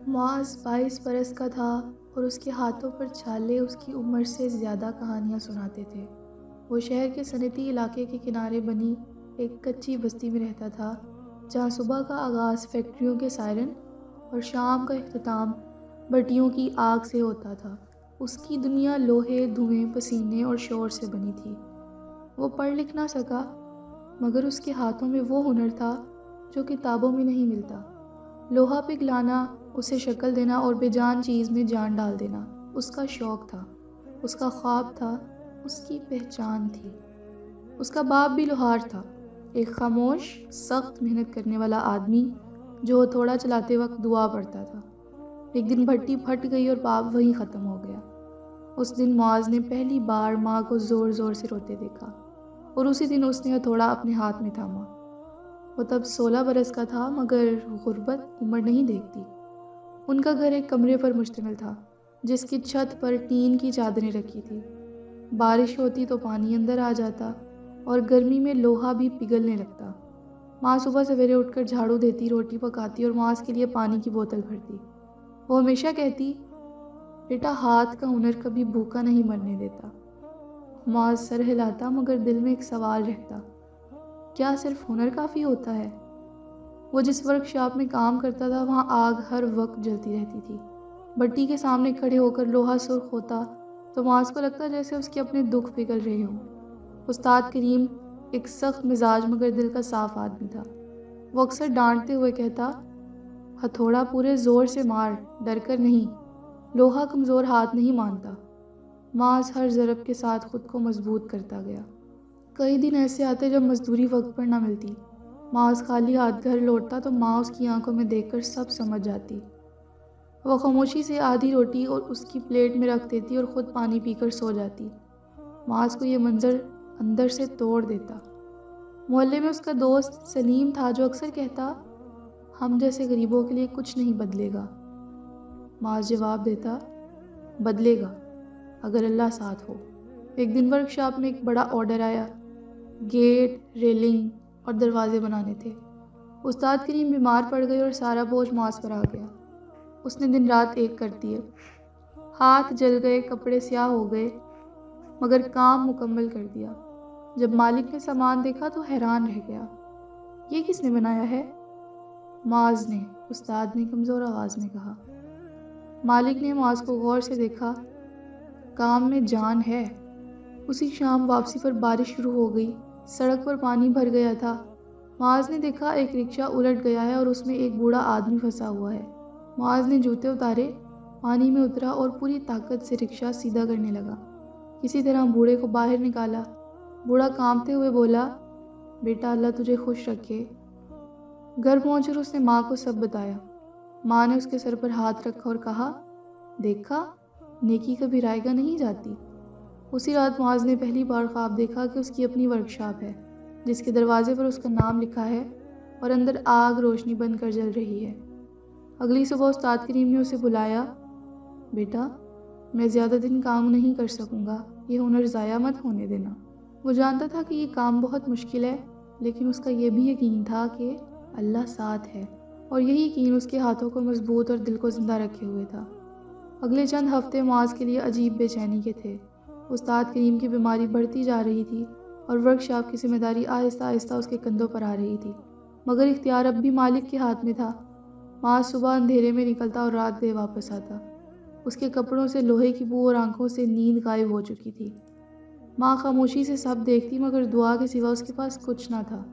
معاذ 22 برس کا تھا اور اس کے ہاتھوں پر چھالے اس کی عمر سے زیادہ کہانیاں سناتے تھے۔ وہ شہر کے صنعتی علاقے کے کنارے بنی ایک کچی بستی میں رہتا تھا، جہاں صبح کا آغاز فیکٹریوں کے سائرن اور شام کا اختتام بھٹیوں کی آگ سے ہوتا تھا۔ اس کی دنیا لوہے، دھوئیں، پسینے اور شور سے بنی تھی۔ وہ پڑھ لکھ نہ سکا، مگر اس کے ہاتھوں میں وہ ہنر تھا جو کتابوں میں نہیں ملتا۔ لوہا پگھلانا، اسے شکل دینا اور بے جان چیز میں جان ڈال دینا اس کا شوق تھا، اس کا خواب تھا، اس کی پہچان تھی۔ اس کا باپ بھی لوہار تھا، ایک خاموش، سخت محنت کرنے والا آدمی جو تھوڑا چلاتے وقت دعا پڑھتا تھا۔ ایک دن بھٹی پھٹ گئی اور باپ وہیں ختم ہو گیا۔ اس دن معاذ نے پہلی بار ماں کو زور زور سے روتے دیکھا، اور اسی دن اس نے ہتھوڑا اپنے ہاتھ میں تھاما۔ وہ تب 16 برس کا تھا، مگر غربت عمر نہیں دیکھتی۔ ان کا گھر ایک کمرے پر مشتمل تھا، جس کی چھت پر ٹین کی چادریں رکھی تھی۔ بارش ہوتی تو پانی اندر آ جاتا اور گرمی میں لوہا بھی پگھلنے لگتا۔ ماں صبح سویرے اٹھ کر جھاڑو دیتی، روٹی پکاتی اور معاذ کے لیے پانی کی بوتل بھرتی۔ وہ ہمیشہ کہتی، بیٹا ہاتھ کا ہنر کبھی بھوکا نہیں مرنے دیتا۔ معاذ سر ہلاتا، مگر دل میں ایک سوال رہتا، کیا صرف ہنر کافی ہوتا ہے؟ وہ جس ورک شاپ میں کام کرتا تھا وہاں آگ ہر وقت جلتی رہتی تھی۔ بٹی کے سامنے کھڑے ہو کر لوہا سرخ ہوتا تو معاذ کو لگتا جیسے اس کے اپنے دکھ پگھل رہے ہوں۔ استاد کریم ایک سخت مزاج مگر دل کا صاف آدمی تھا۔ وہ اکثر ڈانٹتے ہوئے کہتا، ہتھوڑا پورے زور سے مار، ڈر کر نہیں، لوہا کمزور ہاتھ نہیں مانتا۔ معاذ ہر ضرب کے ساتھ خود کو مضبوط کرتا گیا۔ کئی دن ایسے آتے جب مزدوری وقت پر نہ ملتی۔ معاذ خالی ہاتھ گھر لوٹتا تو ماں اس کی آنکھوں میں دیکھ کر سب سمجھ جاتی۔ وہ خاموشی سے آدھی روٹی اور اس کی پلیٹ میں رکھ دیتی اور خود پانی پی کر سو جاتی۔ معاذ کو یہ منظر اندر سے توڑ دیتا۔ محلے میں اس کا دوست سلیم تھا جو اکثر کہتا، ہم جیسے غریبوں کے لیے کچھ نہیں بدلے گا۔ معاذ جواب دیتا، بدلے گا اگر اللہ ساتھ ہو۔ ایک دن ورک شاپ میں ایک بڑا آرڈر آیا، گیٹ، ریلنگ اور دروازے بنانے تھے۔ استاد کریم بیمار پڑ گئے اور سارا بوجھ معاذ پر آ گیا۔ اس نے دن رات ایک کر دیے، ہاتھ جل گئے، کپڑے سیاہ ہو گئے، مگر کام مکمل کر دیا۔ جب مالک نے سامان دیکھا تو حیران رہ گیا، یہ کس نے بنایا ہے؟ معاذ نے، استاد نے کمزور آواز میں کہا۔ مالک نے معاذ کو غور سے دیکھا، کام میں جان ہے۔ اسی شام واپسی پر بارش شروع ہو گئی، سڑک پر پانی بھر گیا تھا۔ معاذ نے دیکھا ایک رکشہ الٹ گیا ہے اور اس میں ایک بوڑھا آدمی پھنسا ہوا ہے۔ معاذ نے جوتے اتارے، پانی میں اترا اور پوری طاقت سے رکشہ سیدھا کرنے لگا۔ کسی طرح بوڑھے کو باہر نکالا۔ بوڑھا کانپتے ہوئے بولا، بیٹا اللہ تجھے خوش رکھے۔ گھر پہنچ کر اس نے ماں کو سب بتایا۔ ماں نے اس کے سر پر ہاتھ رکھا اور کہا، دیکھا، نیکی کبھی رائے گاہ نہیں جاتی۔ اسی رات معاذ نے پہلی بار خواب دیکھا کہ اس کی اپنی ورک شاپ ہے، جس کے دروازے پر اس کا نام لکھا ہے اور اندر آگ روشنی بن کر جل رہی ہے۔ اگلی صبح استاد کریم نے اسے بلایا، بیٹا میں زیادہ دن کام نہیں کر سکوں گا، یہ ہنر ضائع مت ہونے دینا۔ وہ جانتا تھا کہ یہ کام بہت مشکل ہے، لیکن اس کا یہ بھی یقین تھا کہ اللہ ساتھ ہے، اور یہی یقین اس کے ہاتھوں کو مضبوط اور دل کو زندہ رکھے ہوئے تھا۔ اگلے چند ہفتے معاذ کے لیے عجیب بے چینی کے تھے۔ استاد کریم کی بیماری بڑھتی جا رہی تھی اور ورک شاپ کی ذمہ داری آہستہ آہستہ اس کے کندھوں پر آ رہی تھی، مگر اختیار اب بھی مالک کے ہاتھ میں تھا۔ معاذ صبح اندھیرے میں نکلتا اور رات گئے واپس آتا۔ اس کے کپڑوں سے لوہے کی بو اور آنکھوں سے نیند غائب ہو چکی تھی۔ ماں خاموشی سے سب دیکھتی، مگر دعا کے سوا اس کے پاس کچھ نہ تھا۔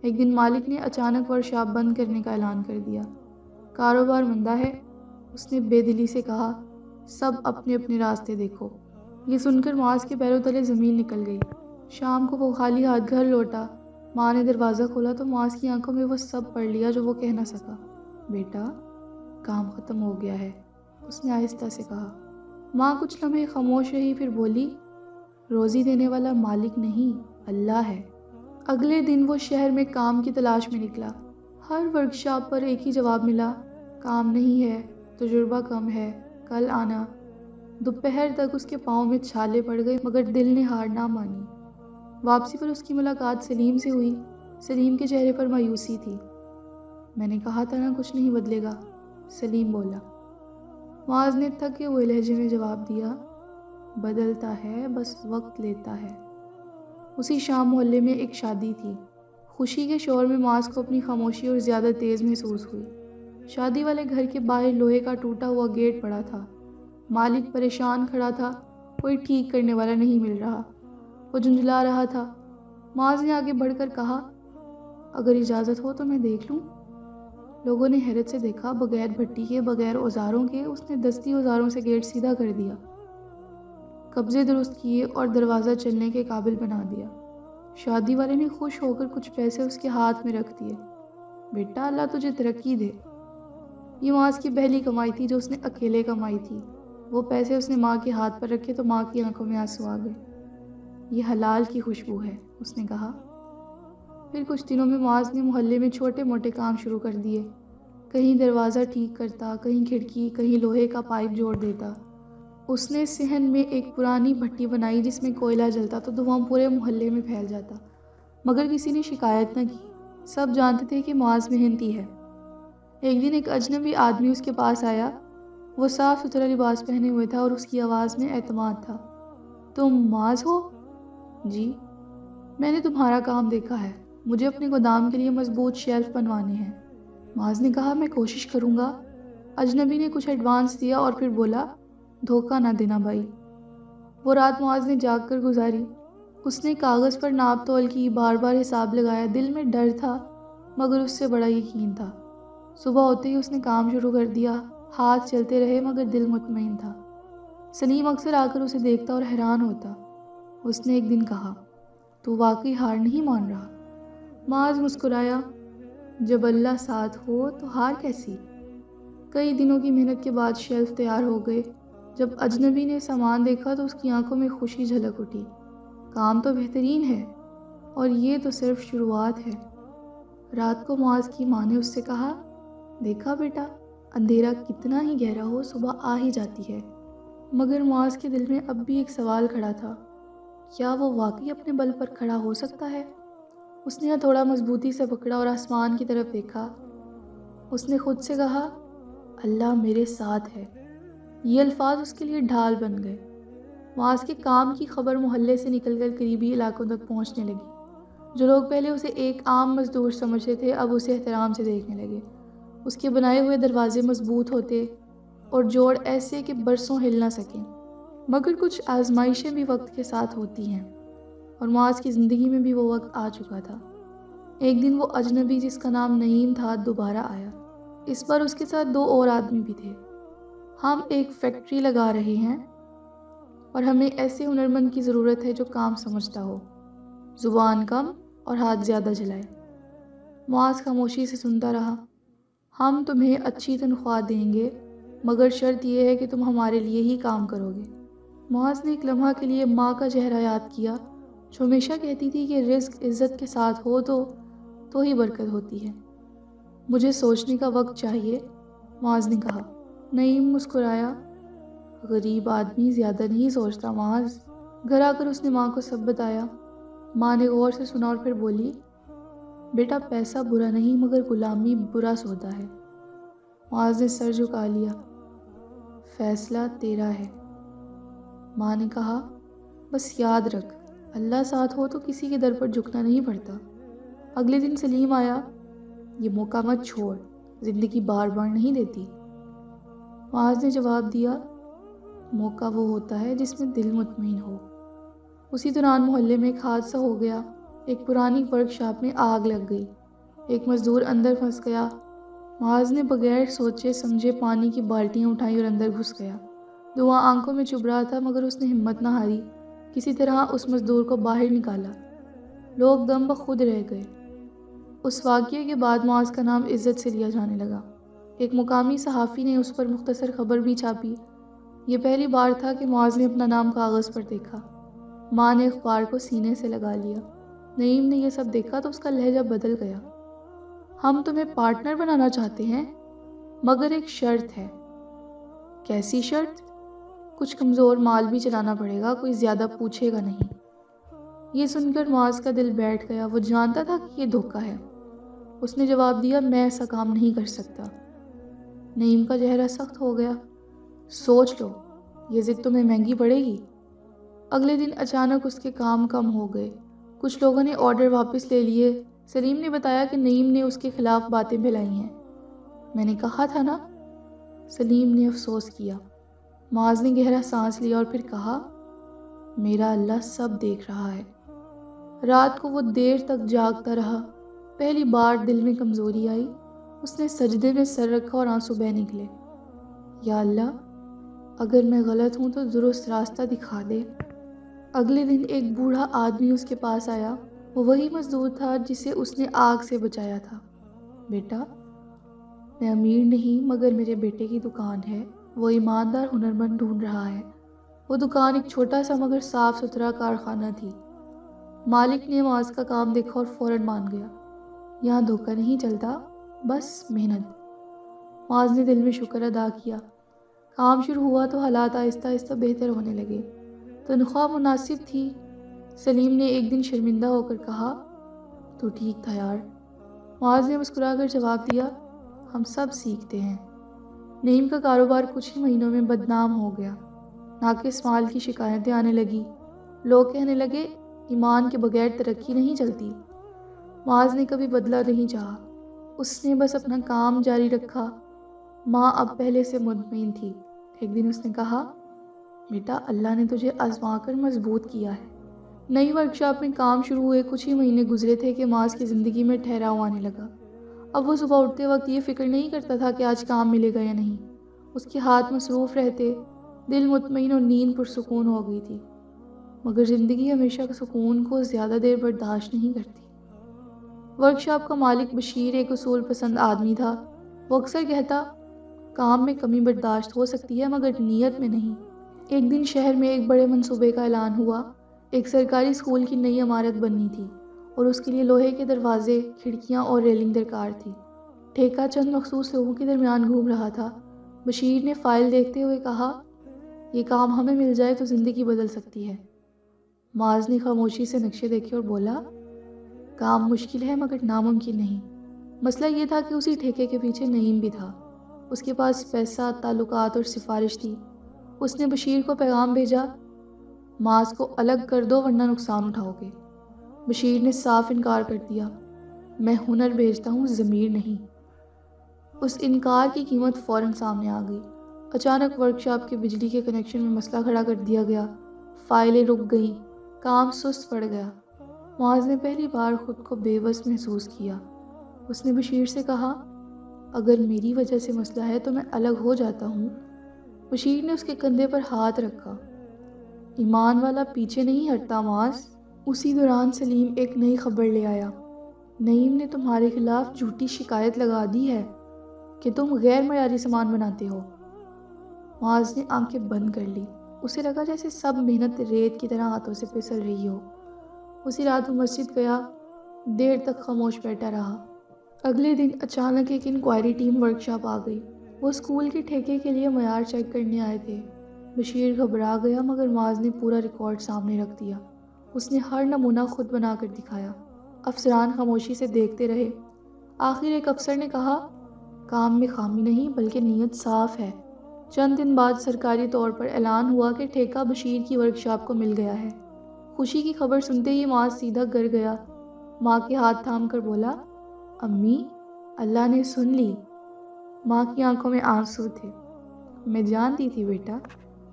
ایک دن مالک نے اچانک ورک شاپ بند کرنے کا اعلان کر دیا۔ کاروبار مندہ ہے، اس نے بے دلی سے کہا، سب اپنے اپنے راستے دیکھو۔ یہ سن کر معاذ کے پیروں تلے زمین نکل گئی۔ شام کو وہ خالی ہاتھ گھر لوٹا۔ ماں نے دروازہ کھولا تو معاذ کی آنکھوں میں وہ سب پڑھ لیا جو وہ کہہ نہ سکا۔ بیٹا کام ختم ہو گیا ہے، اس نے آہستہ سے کہا۔ ماں کچھ لمحے خاموش رہی، پھر بولی، روزی دینے والا مالک نہیں، اللہ ہے۔ اگلے دن وہ شہر میں کام کی تلاش میں نکلا۔ ہر ورک شاپ پر ایک ہی جواب ملا، کام نہیں ہے، تجربہ کم ہے، کل آنا۔ دوپہر تک اس کے پاؤں میں چھالے پڑ گئے، مگر دل نے ہار نہ مانی۔ واپسی پر اس کی ملاقات سلیم سے ہوئی۔ سلیم کے چہرے پر مایوسی تھی۔ میں نے کہا تھا نا کچھ نہیں بدلے گا، سلیم بولا۔ معاذ نے تھکے ہوئے لہجے میں جواب دیا، بدلتا ہے، بس وقت لیتا ہے۔ اسی شام محلے میں ایک شادی تھی۔ خوشی کے شور میں معاذ کو اپنی خاموشی اور زیادہ تیز محسوس ہوئی۔ شادی والے گھر کے باہر لوہے کا ٹوٹا ہوا گیٹ پڑا تھا۔ مالک پریشان کھڑا تھا، کوئی ٹھیک کرنے والا نہیں مل رہا۔ وہ جھنجھلا رہا تھا۔ معاذ نے آگے بڑھ کر کہا، اگر اجازت ہو تو میں دیکھ لوں؟ لوگوں نے حیرت سے دیکھا۔ بغیر بھٹی کے، بغیر اوزاروں کے اس نے دستی اوزاروں سے گیٹ سیدھا کر دیا، قبضے درست کیے اور دروازہ چلنے کے قابل بنا دیا۔ شادی والے نے خوش ہو کر کچھ پیسے اس کے ہاتھ میں رکھ دیے۔ بیٹا، اللہ تجھے ترقی دے۔ یہ معاذ کی پہلی کمائی تھی جو اس نے اکیلے کمائی تھی۔ وہ پیسے اس نے ماں کے ہاتھ پر رکھے تو ماں کی آنکھوں میں آنسو آ گئے۔ یہ حلال کی خوشبو ہے، اس نے کہا۔ پھر کچھ دنوں میں معاذ نے محلے میں چھوٹے موٹے کام شروع کر دیے۔ کہیں دروازہ ٹھیک کرتا، کہیں کھڑکی، کہیں لوہے کا پائپ جوڑ دیتا۔ اس نے صحن میں ایک پرانی بھٹی بنائی جس میں کوئلہ جلتا تو دھواں پورے محلے میں پھیل جاتا، مگر کسی نے شکایت نہ کی۔ سب جانتے تھے کہ معاذ محنتی ہے۔ ایک دن ایک اجنبی آدمی اس کے پاس آیا۔ وہ صاف ستھرا لباس پہنے ہوئے تھا اور اس کی آواز میں اعتماد تھا۔ تم معاذ ہو؟ جی۔ میں نے تمہارا کام دیکھا ہے، مجھے اپنے گودام کے لیے مضبوط شیلف بنوانے ہیں۔ معاذ نے کہا، میں کوشش کروں گا۔ اجنبی نے کچھ ایڈوانس دیا اور پھر بولا، دھوکہ نہ دینا بھائی۔ وہ رات معاذ نے جاگ کر گزاری۔ اس نے کاغذ پر ناپ تول کی، بار بار حساب لگایا۔ دل میں ڈر تھا مگر اس سے بڑا یقین تھا۔ صبح ہوتے ہی اس نے کام شروع کر دیا۔ ہاتھ چلتے رہے مگر دل مطمئن تھا۔ سلیم اکثر آ کر اسے دیکھتا اور حیران ہوتا۔ اس نے ایک دن کہا، تو واقعی ہار نہیں مان رہا؟ معاذ مسکرایا، جب اللہ ساتھ ہو تو ہار کیسی؟ کئی دنوں کی محنت کے بعد شیلف تیار ہو گئے۔ جب اجنبی نے سامان دیکھا تو اس کی آنکھوں میں خوشی جھلک اٹھی۔ کام تو بہترین ہے اور یہ تو صرف شروعات ہے۔ رات کو معاذ کی ماں نے اس سے کہا، دیکھا بیٹا، اندھیرا کتنا ہی گہرا ہو صبح آ ہی جاتی ہے۔ مگر معاذ کے دل میں اب بھی ایک سوال کھڑا تھا، کیا وہ واقعی اپنے بل پر کھڑا ہو سکتا ہے؟ اس نے تھوڑا مضبوطی سے پکڑا اور آسمان کی طرف دیکھا۔ اس نے خود سے کہا، اللہ میرے ساتھ ہے۔ یہ الفاظ اس کے لیے ڈھال بن گئے۔ معاذ کے کام کی خبر محلے سے نکل کر قریبی علاقوں تک پہنچنے لگی۔ جو لوگ پہلے اسے ایک عام مزدور سمجھتے تھے اب اسے احترام سے دیکھنے لگے۔ اس کے بنائے ہوئے دروازے مضبوط ہوتے اور جوڑ ایسے کہ برسوں ہل نہ سکیں۔ مگر کچھ آزمائشیں بھی وقت کے ساتھ ہوتی ہیں اور معاذ کی زندگی میں بھی وہ وقت آ چکا تھا۔ ایک دن وہ اجنبی جس کا نام نعیم تھا دوبارہ آیا۔ اس بار اس کے ساتھ 2 اور آدمی بھی تھے۔ ہم ایک فیکٹری لگا رہے ہیں اور ہمیں ایسے ہنرمند کی ضرورت ہے جو کام سمجھتا ہو، زبان کم اور ہاتھ زیادہ چلائے۔ معاذ خاموشی سے سنتا رہا۔ ہم تمہیں اچھی تنخواہ دیں گے مگر شرط یہ ہے کہ تم ہمارے لیے ہی کام کرو گے۔ معاذ نے ایک لمحہ کے لیے ماں کا چہرہ یاد کیا جو ہمیشہ کہتی تھی کہ رزق عزت کے ساتھ ہو تو ہی برکت ہوتی ہے۔ مجھے سوچنے کا وقت چاہیے، معاذ نے کہا۔ نعیم مسکرایا، غریب آدمی زیادہ نہیں سوچتا معاذ۔ گھر آ کر اس نے ماں کو سب بتایا۔ ماں نے غور سے سنا اور پھر بولی، بیٹا پیسہ برا نہیں مگر غلامی برا سودا ہے۔ معاذ نے سر جھکا لیا، فیصلہ تیرا ہے۔ ماں نے کہا، بس یاد رکھ، اللہ ساتھ ہو تو کسی کے در پر جھکنا نہیں پڑتا۔ اگلے دن سلیم آیا، یہ موقع مت چھوڑ، زندگی بار بار نہیں دیتی۔ معاذ نے جواب دیا، موقع وہ ہوتا ہے جس میں دل مطمئن ہو۔ اسی دوران محلے میں ایک حادثہ ہو گیا۔ ایک پرانی ورک شاپ میں آگ لگ گئی۔ ایک مزدور اندر پھنس گیا۔ معاذ نے بغیر سوچے سمجھے پانی کی بالٹیاں اٹھائیں اور اندر گھس گیا۔ دھواں آنکھوں میں چبھ رہا تھا مگر اس نے ہمت نہ ہاری۔ کسی طرح اس مزدور کو باہر نکالا۔ لوگ دم بخود رہ گئے۔ اس واقعے کے بعد معاذ کا نام عزت سے لیا جانے لگا۔ ایک مقامی صحافی نے اس پر مختصر خبر بھی چھاپی۔ یہ پہلی بار تھا کہ معاذ نے اپنا نام کاغذ پر دیکھا۔ ماں نے اخبار کو سینے سے لگا لیا۔ نعیم نے یہ سب دیکھا تو اس کا لہجہ بدل گیا۔ ہم تمہیں پارٹنر بنانا چاہتے ہیں مگر ایک شرط ہے۔ کیسی شرط؟ کچھ کمزور مال بھی چلانا پڑے گا، کوئی زیادہ پوچھے گا نہیں۔ یہ سن کر معاذ کا دل بیٹھ گیا۔ وہ جانتا تھا کہ یہ دھوکہ ہے۔ اس نے جواب دیا، میں ایسا کام نہیں کر سکتا۔ نعیم کا چہرہ سخت ہو گیا۔ سوچ لو، یہ ضد تمہیں مہنگی پڑے گی۔ اگلے دن اچانک اس کے کام کم ہو گئے۔ کچھ لوگوں نے آرڈر واپس لے لیے۔ سلیم نے بتایا کہ نعیم نے اس کے خلاف باتیں پھیلائی ہیں۔ میں نے کہا تھا نا۔ سلیم نے افسوس کیا۔ معاذ نے گہرا سانس لیا اور پھر کہا، میرا اللہ سب دیکھ رہا ہے۔ رات کو وہ دیر تک جاگتا رہا۔ پہلی بار دل میں کمزوری آئی۔ اس نے سجدے میں سر رکھا اور آنسو بہہ نکلے۔ یا اللہ، اگر میں غلط ہوں تو درست راستہ دکھا دے۔ اگلے دن ایک بوڑھا آدمی اس کے پاس آیا۔ وہ وہی مزدور تھا جسے اس نے آگ سے بچایا تھا۔ بیٹا، میں امیر نہیں مگر میرے بیٹے کی دکان ہے۔ وہ ایماندار ہنرمند ڈھونڈ رہا ہے۔ وہ دکان ایک چھوٹا سا مگر صاف ستھرا کارخانہ تھی۔ مالک نے معاذ کا کام دیکھا اور فوراً مان گیا۔ یہاں دھوکہ نہیں چلتا، بس محنت۔ معاذ نے دل میں شکر ادا کیا۔ کام شروع ہوا تو حالات آہستہ آہستہ بہتر ہونے لگے۔ تنخواہ مناسب تھی۔ سلیم نے ایک دن شرمندہ ہو کر کہا، تو ٹھیک تھا یار۔ معاذ نے مسکرا کر جواب دیا، ہم سب سیکھتے ہیں۔ نعیم کا کاروبار کچھ ہی مہینوں میں بدنام ہو گیا۔ ناقص مال کی شکایتیں آنے لگی۔ لوگ کہنے لگے، ایمان کے بغیر ترقی نہیں چلتی۔ معاذ نے کبھی بدلہ نہیں چاہا۔ اس نے بس اپنا کام جاری رکھا۔ ماں اب پہلے سے مطمئن تھی۔ ایک دن اس نے کہا، بیٹا، اللہ نے تجھے آزما کر مضبوط کیا ہے۔ نئی ورکشاپ میں کام شروع ہوئے کچھ ہی مہینے گزرے تھے کہ معاذ کی زندگی میں ٹھہراؤ آنے لگا۔ اب وہ صبح اٹھتے وقت یہ فکر نہیں کرتا تھا کہ آج کام ملے گا یا نہیں۔ اس کے ہاتھ مصروف رہتے، دل مطمئن اور نیند پرسکون ہو گئی تھی۔ مگر زندگی ہمیشہ سکون کو زیادہ دیر برداشت نہیں کرتی۔ ورکشاپ کا مالک بشیر ایک اصول پسند آدمی تھا۔ وہ اکثر کہتا، کام میں کمی برداشت ہو سکتی ہے مگر نیت میں نہیں۔ ایک دن شہر میں ایک بڑے منصوبے کا اعلان ہوا۔ ایک سرکاری اسکول کی نئی عمارت بننی تھی اور اس کے لیے لوہے کے دروازے، کھڑکیاں اور ریلنگ درکار تھی۔ ٹھیکہ چند مخصوص لوگوں کے درمیان گھوم رہا تھا۔ بشیر نے فائل دیکھتے ہوئے کہا، یہ کام ہمیں مل جائے تو زندگی بدل سکتی ہے۔ معاذ نے خاموشی سے نقشے دیکھے اور بولا، کام مشکل ہے مگر ناممکن نہیں۔ مسئلہ یہ تھا کہ اسی ٹھیکے کے پیچھے نعیم بھی تھا۔ اس کے پاس پیسہ، تعلقات اور سفارش تھی۔ اس نے بشیر کو پیغام بھیجا، معاذ کو الگ کر دو ورنہ نقصان اٹھاؤ گے۔ بشیر نے صاف انکار کر دیا، میں ہنر بھیجتا ہوں، ضمیر نہیں۔ اس انکار کی قیمت فوراً سامنے آ گئی۔ اچانک ورکشاپ کے بجلی کے کنیکشن میں مسئلہ کھڑا کر دیا گیا۔ فائلیں رک گئیں، کام سست پڑ گیا۔ معاذ نے پہلی بار خود کو بے بس محسوس کیا۔ اس نے بشیر سے کہا، اگر میری وجہ سے مسئلہ ہے تو میں الگ ہو جاتا ہوں۔ بشیر نے اس کے کندھے پر ہاتھ رکھا، ایمان والا پیچھے نہیں ہٹتا معاذ۔ اسی دوران سلیم ایک نئی خبر لے آیا، نعیم نے تمہارے خلاف جھوٹی شکایت لگا دی ہے کہ تم غیر معیاری سامان بناتے ہو۔ معاذ نے آنکھیں بند کر لی۔ اسے لگا جیسے سب محنت ریت کی طرح ہاتھوں سے پھسل رہی ہو۔ اسی رات وہ مسجد گیا، دیر تک خاموش بیٹھا رہا۔ اگلے دن اچانک ایک انکوائری ٹیم ورکشاپ آ گئی۔ وہ اسکول کے ٹھیکے کے لیے معیار چیک کرنے آئے تھے۔ بشیر گھبرا گیا مگر معاذ نے پورا ریکارڈ سامنے رکھ دیا۔ اس نے ہر نمونہ خود بنا کر دکھایا۔ افسران خاموشی سے دیکھتے رہے۔ آخر ایک افسر نے کہا، کام میں خامی نہیں بلکہ نیت صاف ہے۔ چند دن بعد سرکاری طور پر اعلان ہوا کہ ٹھیکہ بشیر کی ورکشاپ کو مل گیا ہے۔ خوشی کی خبر سنتے ہی معاذ سیدھا گھر گیا۔ ماں کے ہاتھ تھام کر بولا، امی، اللہ نے سن لی۔ ماں کی آنکھوں میں آنسو تھے۔ میں جانتی تھی بیٹا۔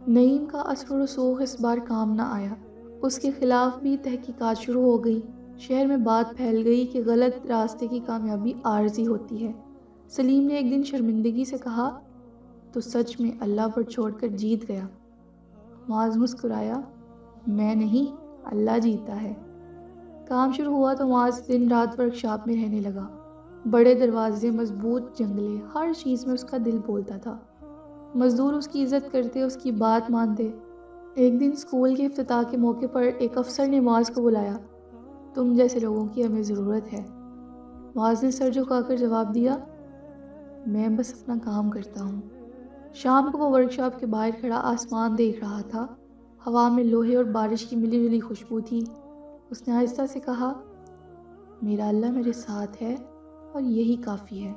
نعیم کا اثر و رسوخ اس بار کام نہ آیا۔ اس کے خلاف بھی تحقیقات شروع ہو گئی۔ شہر میں بات پھیل گئی کہ غلط راستے کی کامیابی عارضی ہوتی ہے۔ سلیم نے ایک دن شرمندگی سے کہا، تو سچ میں اللہ پر چھوڑ کر جیت گیا۔ معاذ مسکرایا، میں نہیں، اللہ جیتا ہے۔ کام شروع ہوا تو معاذ دن رات ورکشاپ میں رہنے لگا۔ بڑے دروازے، مضبوط جنگلے، ہر چیز میں اس کا دل بولتا تھا۔ مزدور اس کی عزت کرتے، اس کی بات مانتے۔ ایک دن اسکول کے افتتاح کے موقع پر ایک افسر نے معاذ کو بلایا، تم جیسے لوگوں کی ہمیں ضرورت ہے۔ معاذ نے سر جھکا کر جواب دیا، میں بس اپنا کام کرتا ہوں۔ شام کو وہ ورکشاپ کے باہر کھڑا آسمان دیکھ رہا تھا۔ ہوا میں لوہے اور بارش کی ملی جلی خوشبو تھی۔ اس نے آہستہ سے کہا، میرا اللہ میرے ساتھ ہے اور یہی کافی ہے۔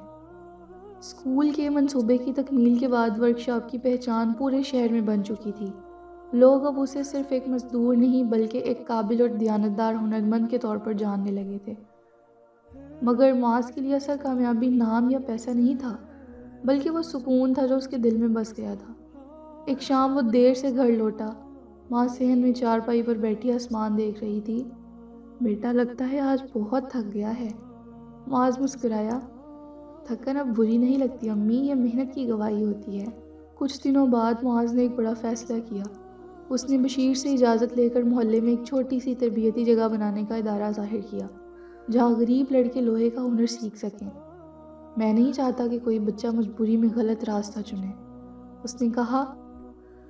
اسکول کے منصوبے کی تکمیل کے بعد ورکشاپ کی پہچان پورے شہر میں بن چکی تھی۔ لوگ اب اسے صرف ایک مزدور نہیں بلکہ ایک قابل اور دیانتدار ہنرمند کے طور پر جاننے لگے تھے۔ مگر معاذ کے لیے اصل کامیابی نام یا پیسہ نہیں تھا، بلکہ وہ سکون تھا جو اس کے دل میں بس گیا تھا۔ ایک شام وہ دیر سے گھر لوٹا۔ ماں صحن میں چارپائی پر بیٹھی آسمان دیکھ رہی تھی۔ بیٹا لگتا ہے آج بہت تھک گیا ہے۔ معاذ مسکرایا۔ تھکن اب بری نہیں لگتی امی، یہ محنت کی گواہی ہوتی ہے۔ کچھ دنوں بعد معاذ نے ایک بڑا فیصلہ کیا۔ اس نے بشیر سے اجازت لے کر محلے میں ایک چھوٹی سی تربیتی جگہ بنانے کا ارادہ ظاہر کیا، جہاں غریب لڑکے لوہے کا ہنر سیکھ سکیں۔ میں نہیں چاہتا کہ کوئی بچہ مجبوری میں غلط راستہ چنے، اس نے کہا۔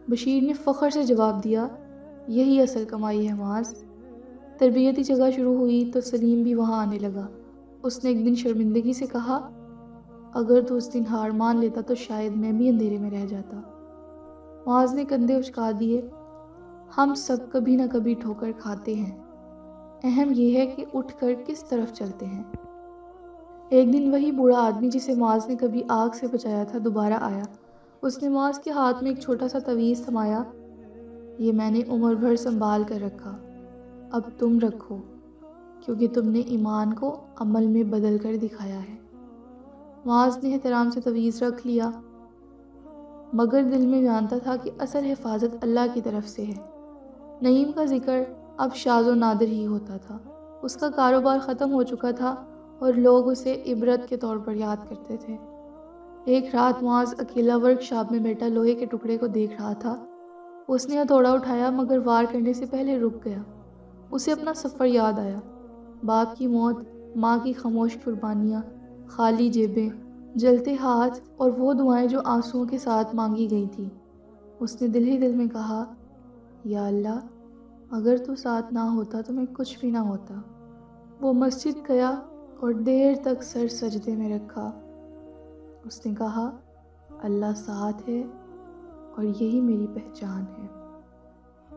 بشیر نے فخر سے جواب دیا، یہی اصل کمائی ہے معاذ۔ تربیتی جگہ شروع ہوئی تو سلیم بھی وہاں آنے لگا۔ اس نے ایک دن شرمندگی سے کہا، اگر تو اس دن ہار مان لیتا تو شاید میں بھی اندھیرے میں رہ جاتا۔ معاذ نے کندھے اچکا دیے۔ ہم سب کبھی نہ کبھی ٹھوکر کھاتے ہیں، اہم یہ ہے کہ اٹھ کر کس طرف چلتے ہیں۔ ایک دن وہی بوڑھا آدمی جسے معاذ نے کبھی آگ سے بچایا تھا دوبارہ آیا۔ اس نے معاذ کے ہاتھ میں ایک چھوٹا سا تعویذ تھمایا۔ یہ میں نے عمر بھر سنبھال کر رکھا، اب تم رکھو، کیونکہ تم نے ایمان کو عمل میں بدل کر دکھایا ہے۔ معاذ نے احترام سے تعویذ رکھ لیا، مگر دل میں جانتا تھا کہ اصل حفاظت اللہ کی طرف سے ہے۔ نعیم کا ذکر اب شاذ و نادر ہی ہوتا تھا۔ اس کا کاروبار ختم ہو چکا تھا اور لوگ اسے عبرت کے طور پر یاد کرتے تھے۔ ایک رات معاذ اکیلا ورک شاپ میں بیٹھا لوہے کے ٹکڑے کو دیکھ رہا تھا۔ اس نے ہتھوڑا اٹھایا مگر وار کرنے سے پہلے رک گیا۔ اسے اپنا سفر یاد آیا، باپ کی موت، ماں کی خاموش قربانیاں، خالی جیبیں، جلتے ہاتھ اور وہ دعائیں جو آنسوؤں کے ساتھ مانگی گئی تھیں۔ اس نے دل ہی دل میں کہا، یا اللہ، اگر تو ساتھ نہ ہوتا تو میں کچھ بھی نہ ہوتا۔ وہ مسجد گیا اور دیر تک سر سجدے میں رکھا۔ اس نے کہا، اللہ ساتھ ہے اور یہی میری پہچان ہے۔